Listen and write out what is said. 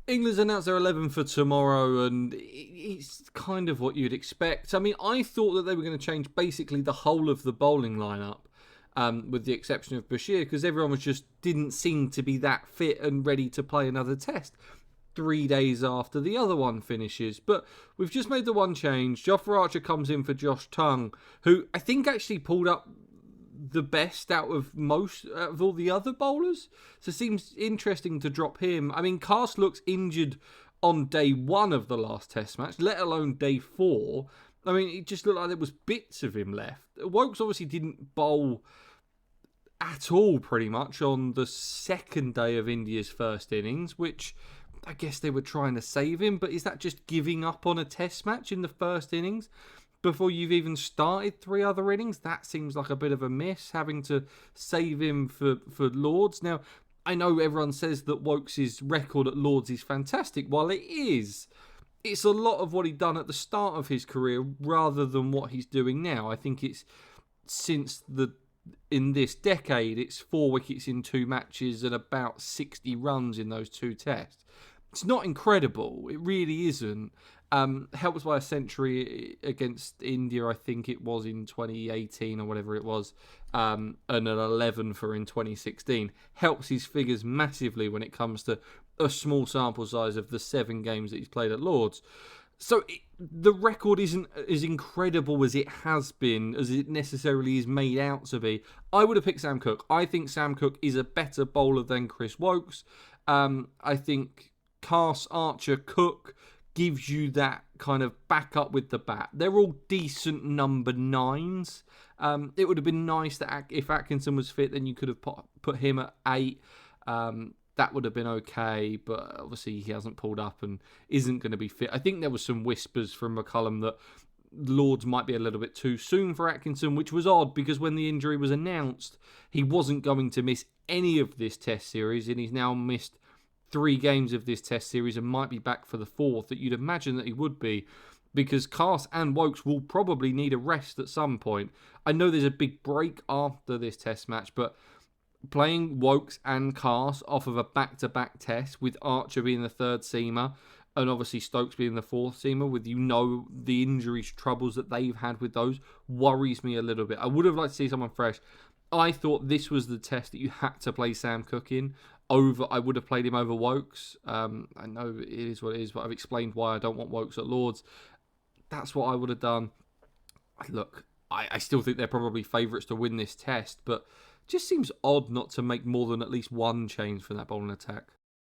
England's announced their 11 for tomorrow, and it's kind of what you'd expect. I mean, I thought that they were going to change basically the whole of the bowling lineup, with the exception of Bashir, because everyone was just didn't seem to be that fit and ready to play another test 3 days after the other one finishes. But we've just made the one change. Jofra Archer comes in for Josh Tongue, who I think actually pulled up the best out of all the other bowlers. So it seems interesting to drop him. I mean, Cast looks injured on day one of the last test match, let alone day four. I mean, it just looked like there was bits of him left. Woakes obviously didn't bowl at all pretty much on the second day of India's first innings, which I guess they were trying to save him, but is that just giving up on a test match in the first innings before you've even started three other innings? That seems like a bit of a miss, having to save him for Lords. Now, I know everyone says that Woakes' record at Lords is fantastic. While it is, it's a lot of what he'd done at the start of his career rather than what he's doing now. I think it's in this decade, it's 4 wickets in 2 matches and about 60 runs in those 2 tests. It's not incredible. It really isn't. Helped by a century against India, I think it was in 2018 or whatever it was, and an 11 for in 2016. Helps his figures massively when it comes to a small sample size of the 7 games that he's played at Lords. So the record isn't as incredible as it has been, as it necessarily is made out to be. I would have picked Sam Cook. I think Sam Cook is a better bowler than Chris Woakes. I think Cast, Archer, Cook gives you that kind of backup with the bat. They're all decent number 9s. It would have been nice that if Atkinson was fit, then you could have put him at 8. That would have been okay, but obviously he hasn't pulled up and isn't going to be fit. I think there was some whispers from McCullum that Lords might be a little bit too soon for Atkinson, which was odd because when the injury was announced, he wasn't going to miss any of this test series, and he's now missed 3 games of this test series and might be back for the 4th, that you'd imagine that he would be, because Cast and Woakes will probably need a rest at some point. I know there's a big break after this test match, but playing Woakes and Cast off of a back-to-back test with Archer being the 3rd seamer and obviously Stokes being the 4th seamer, with the injury troubles that they've had with those, worries me a little bit. I would have liked to see someone fresh. I thought this was the test that you had to play Sam Cook in. I would have played him over Woakes. I know it is what it is, but I've explained why I don't want Woakes at Lords. That's what I would have done. Look, I still think they're probably favourites to win this test, but just seems odd not to make more than at least one change for that bowling attack.